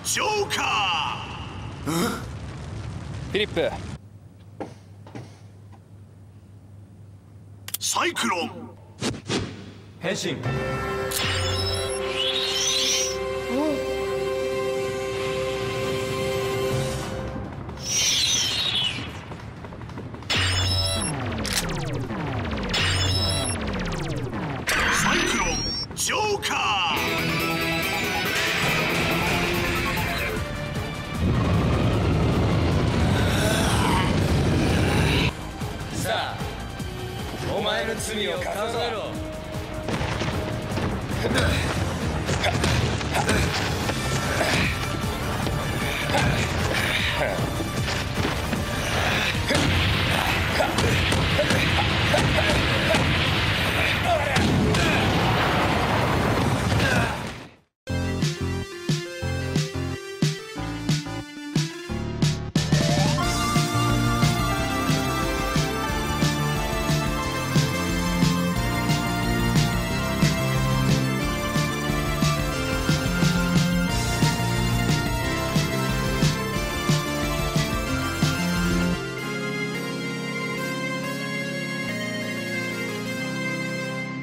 ジョーカー。フィリップ。サイクロン。変身。サイクロンジョーカー。さあ、お前の罪を数えろ。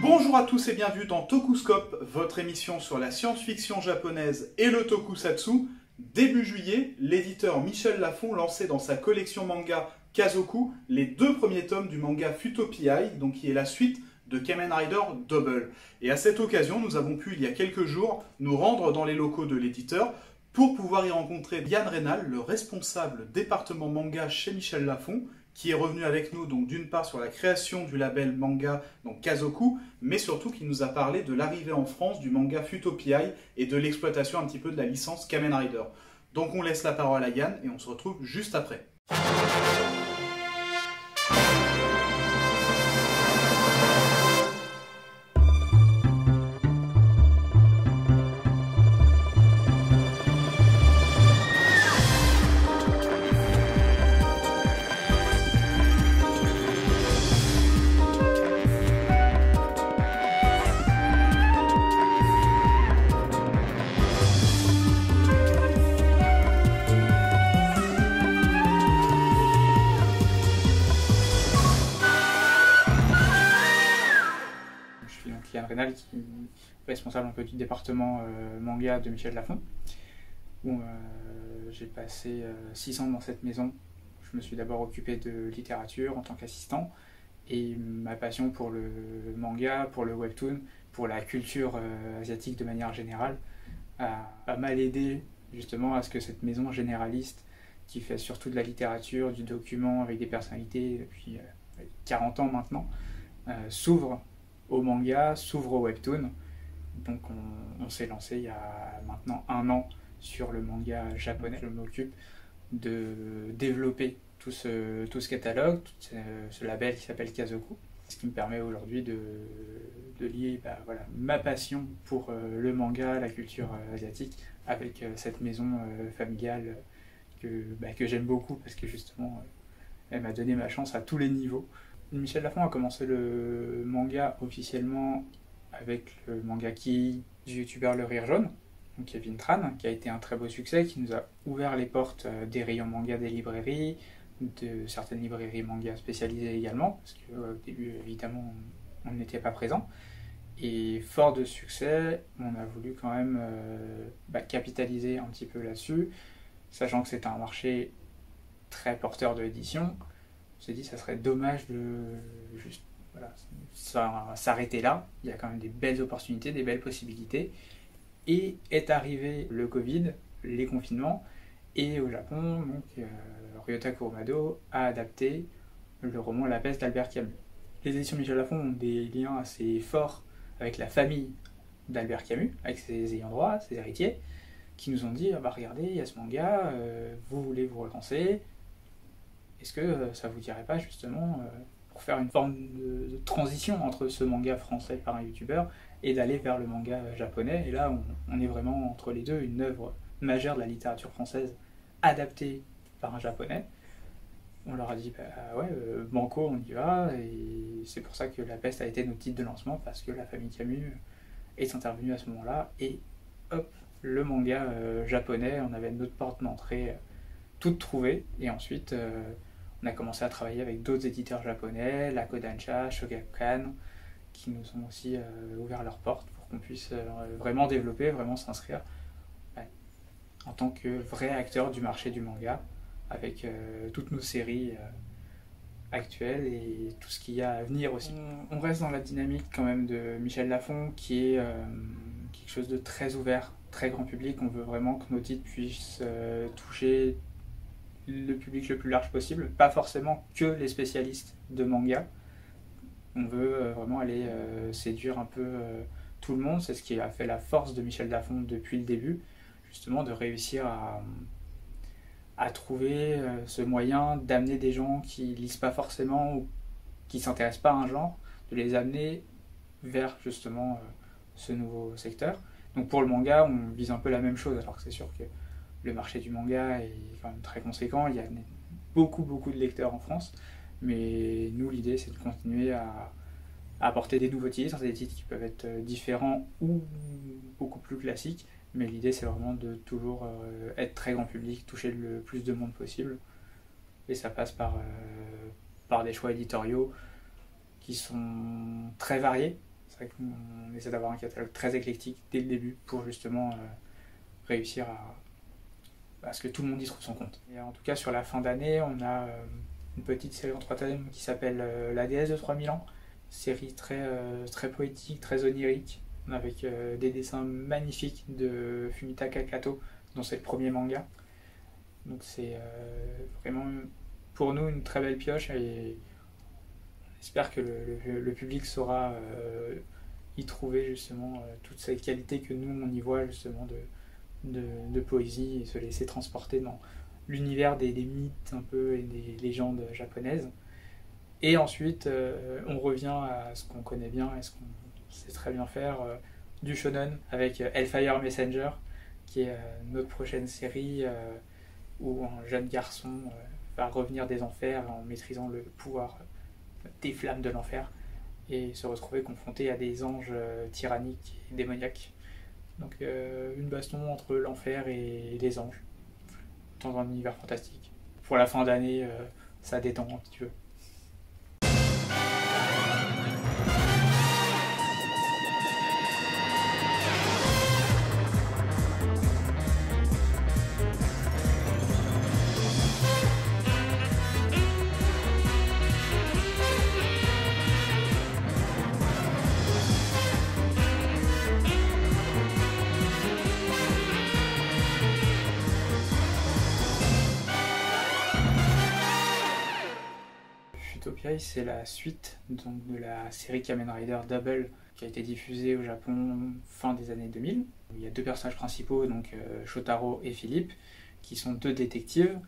Bonjour à tous et bienvenue dans Tokuscope, votre émission sur la science-fiction japonaise et le tokusatsu. Début juillet, l'éditeur Michel Lafon lançait dans sa collection manga Kazoku les 2 premiers tomes du manga Futopiai, donc qui est la suite de Kamen Rider Double. Et à cette occasion, nous avons pu, il y a quelques jours, nous rendre dans les locaux de l'éditeur pour pouvoir y rencontrer Yann Rénal, le responsable département manga chez Michel Lafon, qui est revenu avec nous donc d'une part sur la création du label manga donc Kazoku, mais surtout qui nous a parlé de l'arrivée en France du manga Futopiai et de l'exploitation un petit peu de la licence Kamen Rider. Donc on laisse la parole à Yann et on se retrouve juste après. Yann Rénal, qui est responsable un peu du département manga de Michel Lafon, où j'ai passé 6 ans dans cette maison. Je me suis d'abord occupé de littérature en tant qu'assistant, et ma passion pour le manga, pour le webtoon, pour la culture asiatique de manière générale, a mal aidé justement à ce que cette maison généraliste, qui fait surtout de la littérature, du document avec des personnalités depuis 40 ans maintenant, s'ouvre au manga, s'ouvre au webtoon. Donc on s'est lancé il y a maintenant 1 an sur le manga japonais. Je m'occupe de développer tout ce catalogue, tout ce label qui s'appelle Kazoku, ce qui me permet aujourd'hui de lier ma passion pour le manga, la culture asiatique, avec cette maison familiale que j'aime beaucoup, parce que justement elle m'a donné ma chance à tous les niveaux. Michel Lafon a commencé le manga officiellement avec le manga du youtubeur Le Rire Jaune, donc Kevin Tran, qui a été un très beau succès, qui nous a ouvert les portes des rayons manga des librairies, de certaines librairies manga spécialisées également, parce qu'au début évidemment on n'était pas présent. Et fort de succès, on a voulu quand même capitaliser un petit peu là-dessus, sachant que c'est un marché très porteur de l'édition. On s'est dit ça serait dommage de juste s'arrêter là. Il y a quand même des belles opportunités, des belles possibilités. Et est arrivé le Covid, les confinements, et au Japon, donc, Ryota Kurumado a adapté le roman La Peste d'Albert Camus. Les éditions Michel Lafon ont des liens assez forts avec la famille d'Albert Camus, avec ses ayants droit, ses héritiers, qui nous ont dit regardez, il y a ce manga, vous voulez vous relancer. Est-ce que ça vous dirait pas justement pour faire une forme de transition entre ce manga français par un youtubeur et d'aller vers le manga japonais? Et là on est vraiment entre les deux, une œuvre majeure de la littérature française adaptée par un japonais. On leur a dit banco, on y va, et c'est pour ça que La Peste a été notre titre de lancement, parce que la famille Camus est intervenue à ce moment-là, et hop, le manga japonais. On avait notre porte d'entrée toute trouvée, et ensuite on a commencé à travailler avec d'autres éditeurs japonais, la Kodansha, Shogakukan, qui nous ont aussi ouvert leurs portes pour qu'on puisse vraiment développer, vraiment s'inscrire en tant que vrai acteur du marché du manga, avec toutes nos séries actuelles et tout ce qu'il y a à venir aussi. On reste dans la dynamique quand même de Michel Lafon, qui est quelque chose de très ouvert, très grand public. On veut vraiment que nos titres puissent toucher le public le plus large possible, pas forcément que les spécialistes de manga. On veut vraiment aller séduire un peu tout le monde. C'est ce qui a fait la force de Michel Lafon depuis le début, justement, de réussir à trouver ce moyen d'amener des gens qui lisent pas forcément ou qui s'intéressent pas à un genre, de les amener vers justement ce nouveau secteur. Donc pour le manga, on vise un peu la même chose, alors que c'est sûr que le marché du manga est quand même très conséquent. Il y a beaucoup de lecteurs en France, mais nous, l'idée, c'est de continuer à apporter des nouveaux titres, des titres qui peuvent être différents ou beaucoup plus classiques, mais l'idée, c'est vraiment de toujours être très grand public, toucher le plus de monde possible, et ça passe par des choix éditoriaux qui sont très variés. C'est vrai qu'on essaie d'avoir un catalogue très éclectique dès le début pour justement réussir à ce que tout le y trouve son compte. Et en tout cas, sur la fin d'année, on a une petite série en 3 tomes qui s'appelle La déesse de 3000 ans. Série très poétique, très onirique, avec des dessins magnifiques de Fumitaka Kato, dont c'est le premier manga. Donc c'est vraiment pour nous une très belle pioche, et on espère que le public saura y trouver justement toutes ces qualités que nous on y voit justement de poésie, et se laisser transporter dans l'univers des mythes un peu et des légendes japonaises. Et ensuite, on revient à ce qu'on connaît bien et ce qu'on sait très bien faire, du shonen, avec Hellfire Messenger, qui est notre prochaine série où un jeune garçon va revenir des enfers en maîtrisant le pouvoir des flammes de l'enfer et se retrouver confronté à des anges tyranniques et démoniaques. Donc une baston entre l'enfer et les anges, dans un univers fantastique. Pour la fin d'année, ça détend un petit peu. Utopia, c'est la suite donc, de la série Kamen Rider Double qui a été diffusée au Japon fin des années 2000. Il y a deux personnages principaux, donc Shotaro et Philippe, qui sont deux détectives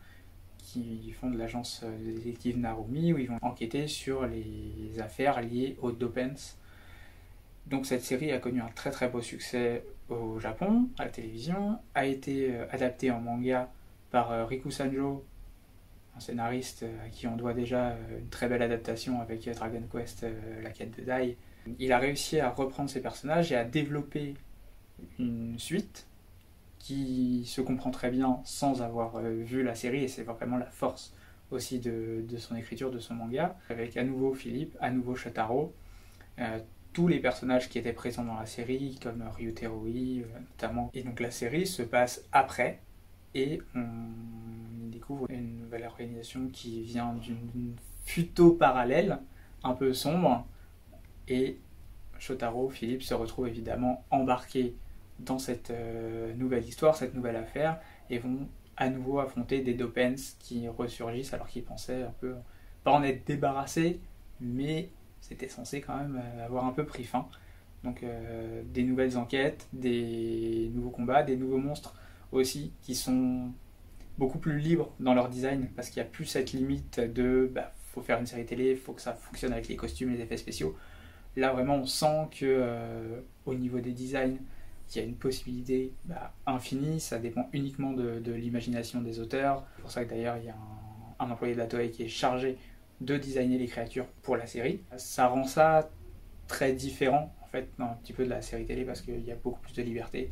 qui font de l'agence de détective Narumi, où ils vont enquêter sur les affaires liées aux Dopens. Donc cette série a connu un très beau succès au Japon, à la télévision, a été adaptée en manga par Riku Sanjo, un scénariste à qui on doit déjà une très belle adaptation avec Dragon Quest, la quête de Dai. Il a réussi à reprendre ses personnages et à développer une suite qui se comprend très bien sans avoir vu la série, et c'est vraiment la force aussi de son écriture, de son manga, avec à nouveau Philippe, à nouveau Shotaro, tous les personnages qui étaient présents dans la série, comme Ryuteroi notamment. Et donc la série se passe après, et on découvre une nouvelle organisation qui vient d'une futo parallèle, un peu sombre, et Shotaro, Philippe, se retrouve évidemment embarqués dans cette nouvelle histoire, cette nouvelle affaire, et vont à nouveau affronter des Dopens qui ressurgissent alors qu'ils pensaient un peu, pas en être débarrassés, mais c'était censé quand même avoir un peu pris fin. Donc des nouvelles enquêtes, des nouveaux combats, des nouveaux monstres aussi qui sont beaucoup plus libres dans leur design, parce qu'il n'y a plus cette limite de faut faire une série télé, il faut que ça fonctionne avec les costumes, les effets spéciaux. Là vraiment on sent que au niveau des designs, il y a une possibilité infinie, ça dépend uniquement de l'imagination des auteurs. C'est pour ça que d'ailleurs il y a un employé de la Toei qui est chargé de designer les créatures pour la série. Ça rend ça très différent en fait un petit peu de la série télé, parce qu'il y a beaucoup plus de liberté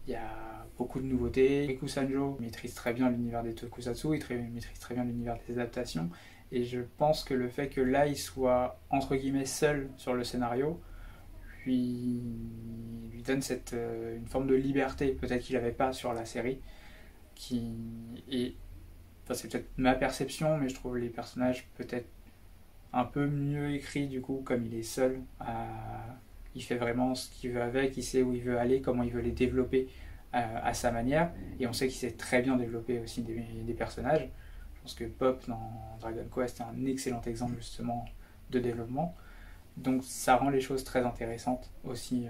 Il y a beaucoup de nouveautés. Riku Sanjo maîtrise très bien l'univers des tokusatsu, maîtrise très bien l'univers des adaptations. Et je pense que le fait que là, il soit entre guillemets seul sur le scénario, lui donne une forme de liberté, peut-être qu'il n'avait pas sur la série. Enfin, c'est peut-être ma perception, mais je trouve les personnages peut-être un peu mieux écrits du coup, comme il est seul. Il fait vraiment ce qu'il veut avec, il sait où il veut aller, comment il veut les développer à sa manière. Et on sait qu'il sait très bien développer aussi des personnages. Je pense que Pop dans Dragon Quest est un excellent exemple justement de développement. Donc ça rend les choses très intéressantes aussi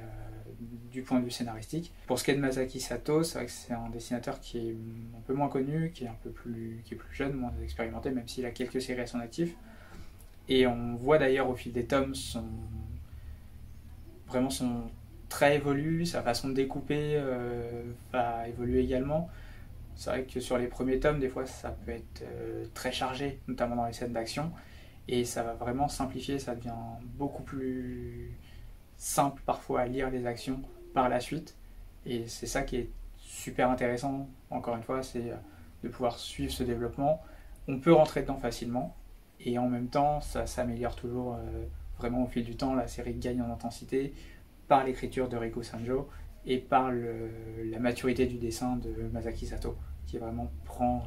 du point de vue scénaristique. Pour ce qui est de Masaki Sato, c'est vrai que c'est un dessinateur qui est un peu moins connu, qui est plus jeune, moins expérimenté, même s'il a quelques séries à son actif. Et on voit d'ailleurs au fil des tomes son trait évolue, sa façon de découper va évoluer également. C'est vrai que sur les premiers tomes, des fois ça peut être très chargé, notamment dans les scènes d'action. Et ça va vraiment simplifier, ça devient beaucoup plus simple parfois à lire les actions par la suite. Et c'est ça qui est super intéressant, encore une fois, c'est de pouvoir suivre ce développement. On peut rentrer dedans facilement, et en même temps, ça s'améliore toujours vraiment au fil du temps. La série gagne en intensité par l'écriture de Riku Sanjo et par la maturité du dessin de Masaki Sato, qui vraiment prend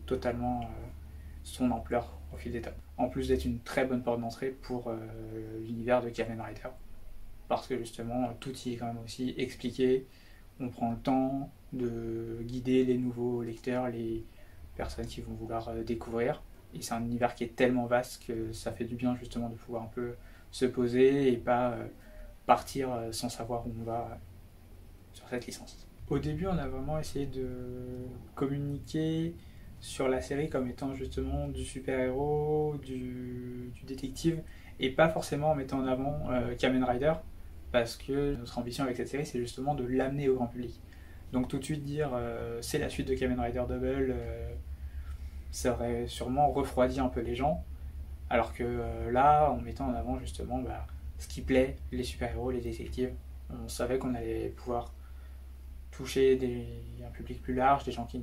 totalement son ampleur au fil des tomes. En plus d'être une très bonne porte d'entrée pour l'univers de Kamen Rider. Parce que justement, tout y est quand même aussi expliqué. On prend le temps de guider les nouveaux lecteurs, les personnes qui vont vouloir découvrir. Et c'est un univers qui est tellement vaste que ça fait du bien justement de pouvoir un peu se poser et pas partir sans savoir où on va sur cette licence. Au début, on a vraiment essayé de communiquer sur la série comme étant justement du super-héros, du détective, et pas forcément en mettant en avant Kamen Rider, parce que notre ambition avec cette série, c'est justement de l'amener au grand public. Donc tout de suite dire c'est la suite de Kamen Rider Double, ça aurait sûrement refroidi un peu les gens, alors que là, en mettant en avant justement ce qui plaît, les super-héros, les détectives, on savait qu'on allait pouvoir toucher un public plus large, des gens qui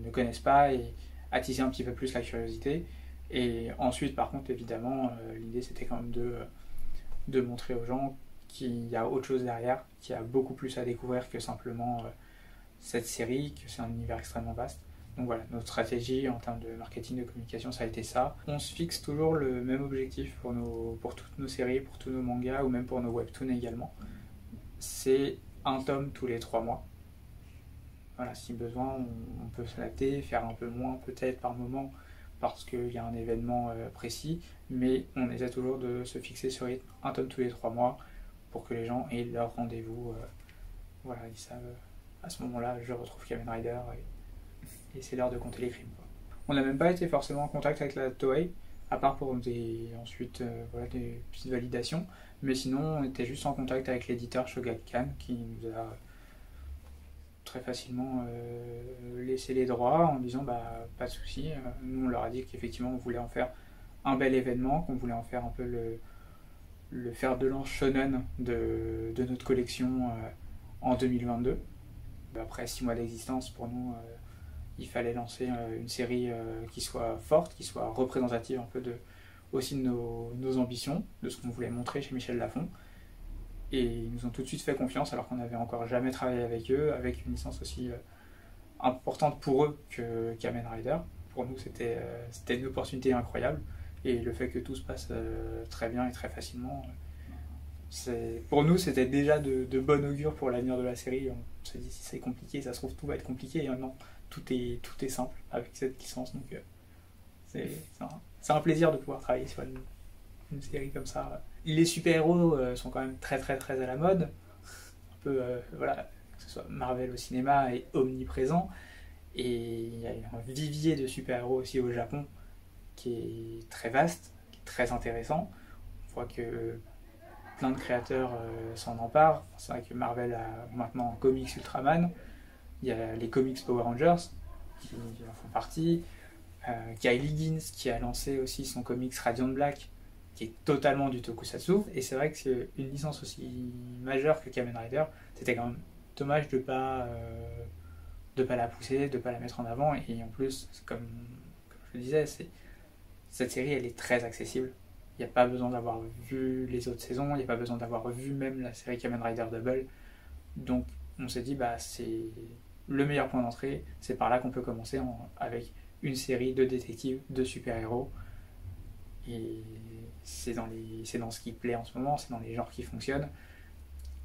ne connaissent pas, et attiser un petit peu plus la curiosité. Et ensuite, par contre, évidemment, l'idée c'était quand même de montrer aux gens qu'il y a autre chose derrière, qu'il y a beaucoup plus à découvrir que simplement cette série, que c'est un univers extrêmement vaste. Donc voilà, notre stratégie en termes de marketing, de communication, ça a été ça. On se fixe toujours le même objectif pour toutes nos séries, pour tous nos mangas, ou même pour nos webtoons également. C'est un tome tous les 3 mois. Voilà, si besoin, on peut s'adapter, faire un peu moins peut-être par moment, parce qu'il y a un événement précis, mais on essaie toujours de se fixer sur un tome tous les 3 mois, pour que les gens aient leur rendez-vous. Voilà, ils savent, à ce moment-là, je retrouve Kamen Rider, et c'est l'heure de compter les crimes, quoi. On n'a même pas été forcément en contact avec la Toei, à part pour des petites validations, mais sinon on était juste en contact avec l'éditeur Shogakukan qui nous a très facilement laissé les droits en disant pas de souci. Nous on leur a dit qu'effectivement on voulait en faire un bel événement, qu'on voulait en faire un peu le fer de lance shonen de notre collection en 2022. Après 6 mois d'existence, pour nous il fallait lancer une série qui soit forte, qui soit représentative un peu aussi de nos ambitions, de ce qu'on voulait montrer chez Michel Lafon. Et ils nous ont tout de suite fait confiance alors qu'on n'avait encore jamais travaillé avec eux, avec une licence aussi importante pour eux que Kamen Rider. Pour nous, c'était une opportunité incroyable. Et le fait que tout se passe très bien et très facilement, pour nous, c'était déjà de bon augure pour l'avenir de la série. On s'est dit, si c'est compliqué, ça se trouve, tout va être compliqué. Et non, tout est simple avec cette licence. Donc, c'est un plaisir de pouvoir travailler sur une série comme ça. Les super-héros sont quand même très très très à la mode. Un peu, voilà, que ce soit Marvel au cinéma est omniprésent. Et il y a un vivier de super-héros aussi au Japon qui est très vaste, qui est très intéressant. On voit que plein de créateurs s'en emparent. C'est vrai que Marvel a maintenant un comics Ultraman. Il y a les comics Power Rangers qui en font partie. Kyle Higgins qui a lancé aussi son comics Radiant Black, qui est totalement du tokusatsu. Et c'est vrai que c'est une licence aussi majeure que Kamen Rider, c'était quand même dommage de pas la pousser, de pas la mettre en avant. Et en plus, comme je le disais, cette série, elle est très accessible. Il n'y a pas besoin d'avoir vu les autres saisons, il n'y a pas besoin d'avoir vu même la série Kamen Rider Double. Donc on s'est dit, c'est le meilleur point d'entrée, c'est par là qu'on peut commencer avec une série de détectives, de super-héros. Et c'est dans ce qui plaît en ce moment, c'est dans les genres qui fonctionnent.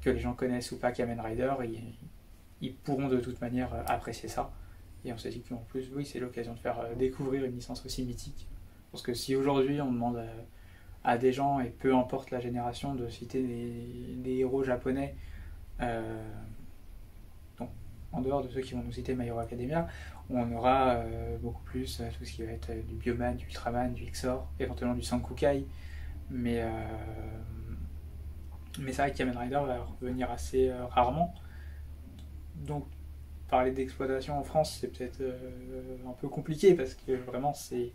Que les gens connaissent ou pas Kamen Rider, ils pourront de toute manière apprécier ça. Et on s'est dit qu'en plus, oui, c'est l'occasion de faire découvrir une licence aussi mythique. Parce que si aujourd'hui on demande à des gens, et peu importe la génération, de citer des héros japonais, donc en dehors de ceux qui vont nous citer My Hero Academia, on aura beaucoup plus tout ce qui va être du Bioman, du Ultraman, du Xor, éventuellement du Sankukai, mais c'est vrai que Kamen Rider va revenir assez rarement. Donc parler d'exploitation en France, c'est peut-être un peu compliqué, parce que vraiment c'est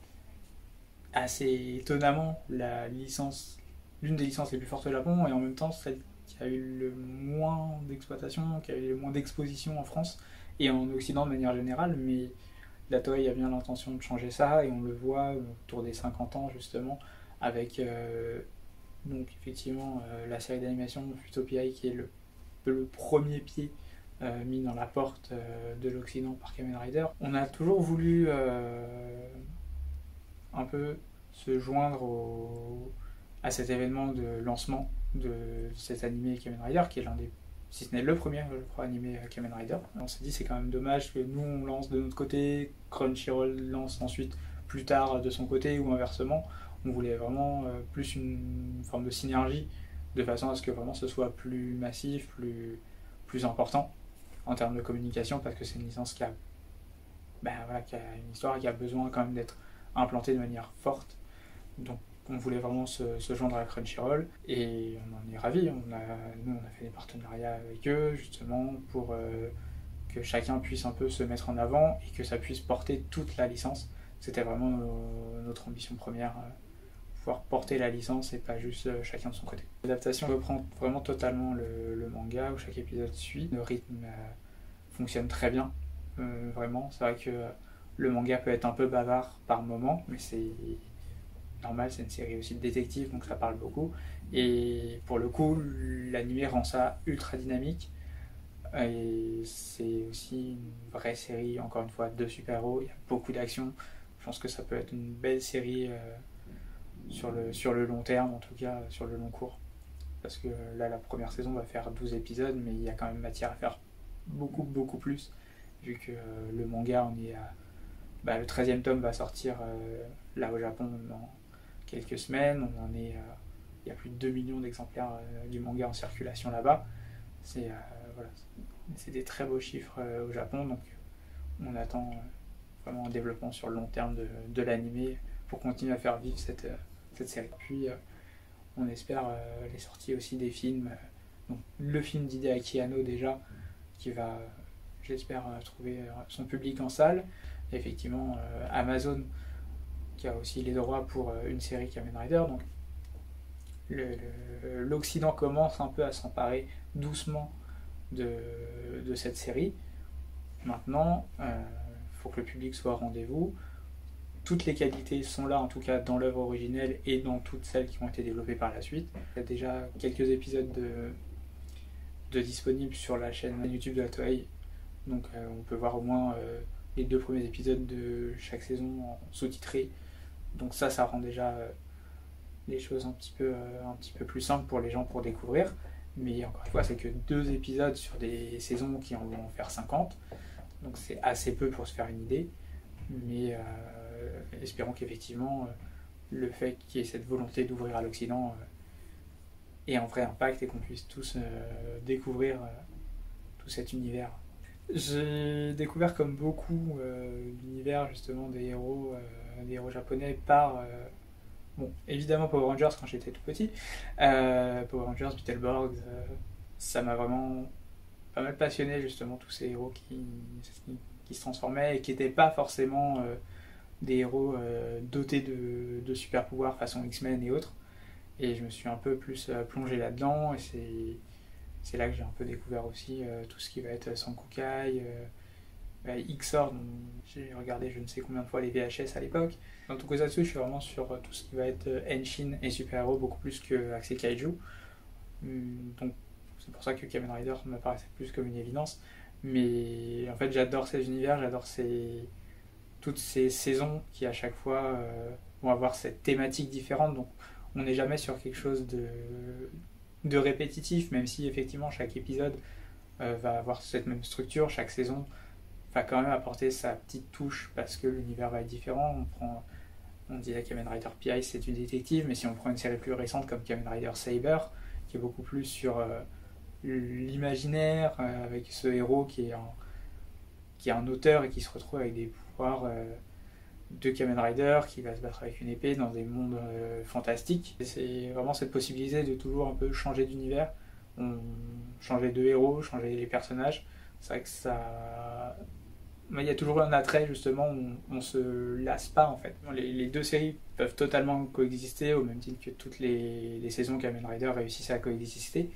assez étonnamment l'une des licences les plus fortes au Japon, et en même temps celle qui a eu le moins d'exploitation, qui a eu le moins d'exposition en France et en Occident de manière générale. Mais la Toei a bien l'intention de changer ça, et on le voit autour des 50 ans justement, avec donc effectivement la série d'animation Futopia, qui est le premier pied mis dans la porte de l'Occident par Kamen Rider. On a toujours voulu un peu se joindre à cet événement de lancement de cet animé Kamen Rider, qui est l'un des, si ce n'est le premier, je crois, animé Kamen Rider. On s'est dit, c'est quand même dommage que nous on lance de notre côté, Crunchyroll lance ensuite plus tard de son côté, ou inversement. On voulait vraiment plus une forme de synergie, de façon à ce que vraiment ce soit plus massif, plus important en termes de communication, parce que c'est une licence qui a une histoire et qui a besoin quand même d'être implantée de manière forte. Donc on voulait vraiment se joindre à Crunchyroll, et on en est ravis. Nous on a fait des partenariats avec eux justement pour que chacun puisse un peu se mettre en avant et que ça puisse porter toute la licence. C'était vraiment notre ambition première, pouvoir porter la licence et pas juste chacun de son côté. L'adaptation reprend vraiment totalement le manga, où chaque épisode suit. Le rythme fonctionne très bien, vraiment. C'est vrai que le manga peut être un peu bavard par moment, mais c'est normal, c'est une série aussi de détectives, donc ça parle beaucoup. Et pour le coup, l'anime rend ça ultra dynamique. Et c'est aussi une vraie série, encore une fois, de super-héros. Il y a beaucoup d'action. Je pense que ça peut être une belle série sur le long terme, en tout cas sur le long cours. Parce que là, la première saison va faire 12 épisodes, mais il y a quand même matière à faire beaucoup, beaucoup plus. Vu que le manga, on est à... le 13e tome va sortir là au Japon dans quelques semaines. Il y a plus de 2 millions d'exemplaires du manga en circulation là-bas. C'est des très beaux chiffres au Japon, donc on attend vraiment un développement sur le long terme de l'anime pour continuer à faire vivre cette série. Puis on espère les sorties aussi des films, donc le film d'Hideaki Anno déjà, qui va, j'espère, trouver son public en salle. Et effectivement Amazon qui a aussi les droits pour une série Kamen Rider, donc l'Occident commence un peu à s'emparer doucement de cette série. Maintenant, faut que le public soit au rendez-vous. Toutes les qualités sont là, en tout cas dans l'œuvre originelle et dans toutes celles qui ont été développées par la suite. Il y a déjà quelques épisodes de disponibles sur la chaîne YouTube de la Toei, donc on peut voir au moins les 2 premiers épisodes de chaque saison en sous-titré. Donc ça rend déjà les choses un petit peu plus simples pour les gens pour découvrir. Mais encore une fois, c'est que 2 épisodes sur des saisons qui en vont faire 50. Donc c'est assez peu pour se faire une idée. Mais espérons qu'effectivement, le fait qu'il y ait cette volonté d'ouvrir à l'Occident ait un vrai impact, et qu'on puisse tous découvrir tout cet univers. J'ai découvert, comme beaucoup, l'univers justement des héros japonais par... évidemment Power Rangers quand j'étais tout petit. Power Rangers, Beetleborgs, ça m'a vraiment pas mal passionné, justement, tous ces héros qui se transformaient et qui n'étaient pas forcément des héros dotés de super pouvoirs façon X-Men et autres. Et je me suis un peu plus plongé là-dedans, et c'est là que j'ai un peu découvert aussi tout ce qui va être Sankukai, XOR, dont j'ai regardé je ne sais combien de fois les VHS à l'époque. Dans Tokusatsu, je suis vraiment sur tout ce qui va être Henshin et super-héros, beaucoup plus que Axé Kaiju. Donc c'est pour ça que Kamen Rider me paraissait plus comme une évidence. Mais en fait, j'adore ces univers, j'adore toutes ces saisons qui à chaque fois vont avoir cette thématique différente. Donc on n'est jamais sur quelque chose de répétitif, même si effectivement chaque épisode va avoir cette même structure, chaque saison va quand même apporter sa petite touche parce que l'univers va être différent. On disait Kamen Rider PI, c'est une détective, mais si on prend une série plus récente comme Kamen Rider Saber, qui est beaucoup plus sur l'imaginaire, avec ce héros qui est un auteur et qui se retrouve avec des pouvoirs de Kamen Rider, qui va se battre avec une épée dans des mondes fantastiques. Et c'est vraiment cette possibilité de toujours un peu changer d'univers, changer de héros, changer les personnages. C'est vrai que ça... Il y a toujours un attrait justement où on se lasse pas en fait. Les deux séries peuvent totalement coexister au même titre que toutes les saisons Kamen Rider réussissent à coexister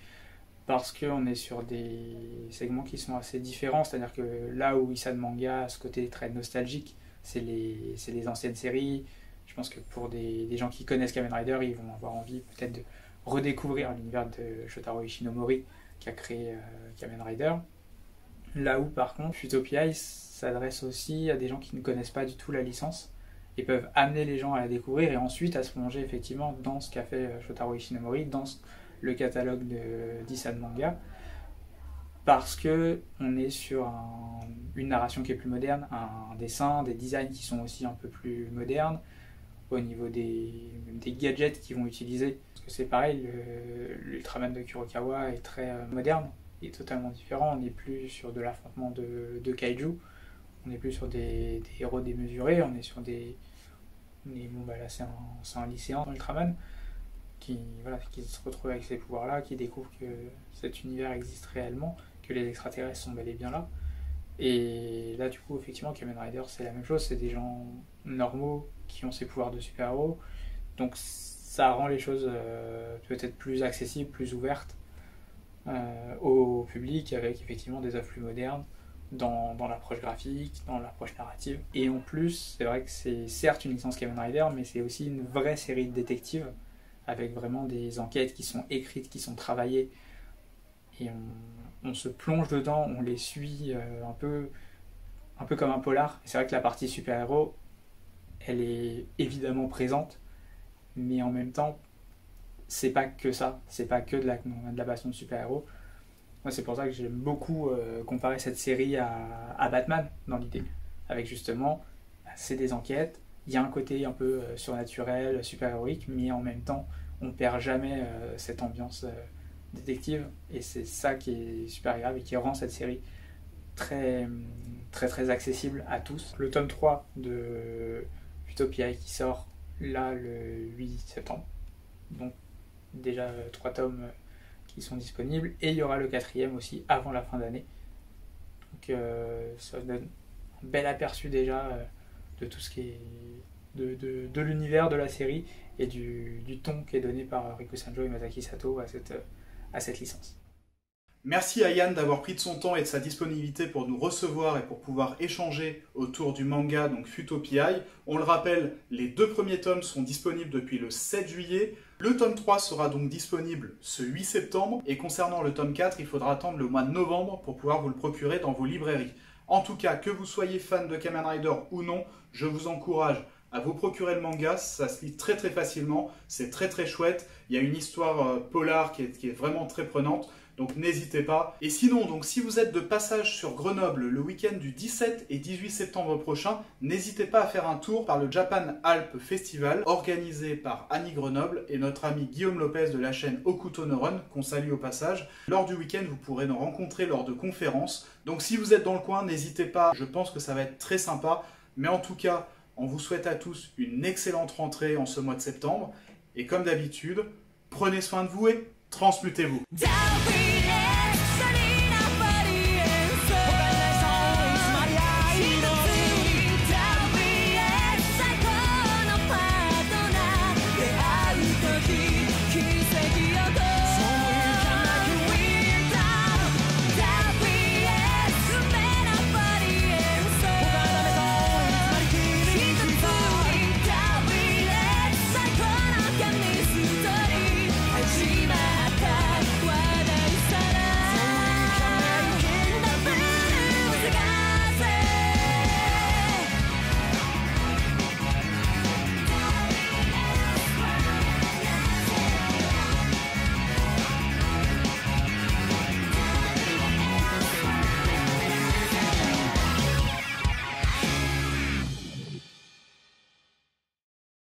parce qu'on est sur des segments qui sont assez différents, c'est-à-dire que là où Isan Manga a ce côté très nostalgique, c'est les anciennes séries. Je pense que pour des gens qui connaissent Kamen Rider, ils vont avoir envie peut-être de redécouvrir l'univers de Shotaro Ishinomori qui a créé Kamen Rider. Là où par contre Futopia s'adresse aussi à des gens qui ne connaissent pas du tout la licence et peuvent amener les gens à la découvrir et ensuite à se plonger effectivement dans ce qu'a fait Shotaro Ishinomori, dans le catalogue d'Isan Manga, parce que on est sur une narration qui est plus moderne, un dessin, des designs qui sont aussi un peu plus modernes au niveau des gadgets qu'ils vont utiliser. Parce que c'est pareil, l'Ultraman de Kurokawa est très moderne, il est totalement différent, on n'est plus sur de l'affrontement de kaiju, on n'est plus sur des héros démesurés, on est sur là c'est un lycéen dans Ultraman qui se retrouve avec ces pouvoirs-là, qui découvre que cet univers existe réellement, que les extraterrestres sont bel et bien là. Et là, du coup, effectivement, Kamen Rider, c'est la même chose, c'est des gens normaux qui ont ces pouvoirs de super-héros. Donc ça rend les choses peut-être plus accessibles, plus ouvertes au public, avec effectivement des œuvres plus modernes, dans l'approche graphique, dans l'approche narrative. Et en plus, c'est vrai que c'est certes une licence Kamen Rider, mais c'est aussi une vraie série de détectives, avec vraiment des enquêtes qui sont écrites, qui sont travaillées, et on se plonge dedans, on les suit un peu comme un polar. Et c'est vrai que la partie super-héros, elle est évidemment présente, mais en même temps, c'est pas que ça, c'est pas que de la baston de super-héros. Moi, c'est pour ça que j'aime beaucoup comparer cette série à Batman, dans l'idée, avec justement, c'est des enquêtes, il y a un côté un peu surnaturel, super-héroïque, mais en même temps, on perd jamais cette ambiance détective, et c'est ça qui est super agréable et qui rend cette série très, très, très accessible à tous. Le tome 3 de Utopia qui sort là le 8 septembre, donc déjà 3 tomes qui sont disponibles, et il y aura le 4e aussi avant la fin d'année. Donc ça donne un bel aperçu déjà de tout ce qui est de l'univers de la série et du ton qui est donné par Riku Sanjo et Masaki Sato à cette licence. Merci à Yann d'avoir pris de son temps et de sa disponibilité pour nous recevoir et pour pouvoir échanger autour du manga, donc Futopia. On le rappelle, les 2 premiers tomes sont disponibles depuis le 7 juillet. Le tome 3 sera donc disponible ce 8 septembre. Et concernant le tome 4, il faudra attendre le mois de novembre pour pouvoir vous le procurer dans vos librairies. En tout cas, que vous soyez fan de Kamen Rider ou non, je vous encourage à vous procurer le manga, ça se lit très très facilement, c'est très très chouette, il y a une histoire polar qui est vraiment très prenante, donc n'hésitez pas. Et sinon, donc, si vous êtes de passage sur Grenoble le week-end du 17 et 18 septembre prochain, n'hésitez pas à faire un tour par le Japan Alp Festival, organisé par Annie Grenoble et notre ami Guillaume Lopez de la chaîne Okuto no Run, qu'on salue au passage. Lors du week-end, vous pourrez nous rencontrer lors de conférences, donc si vous êtes dans le coin, n'hésitez pas, je pense que ça va être très sympa, mais en tout cas, on vous souhaite à tous une excellente rentrée en ce mois de septembre. Et comme d'habitude, prenez soin de vous et transmutez-vous.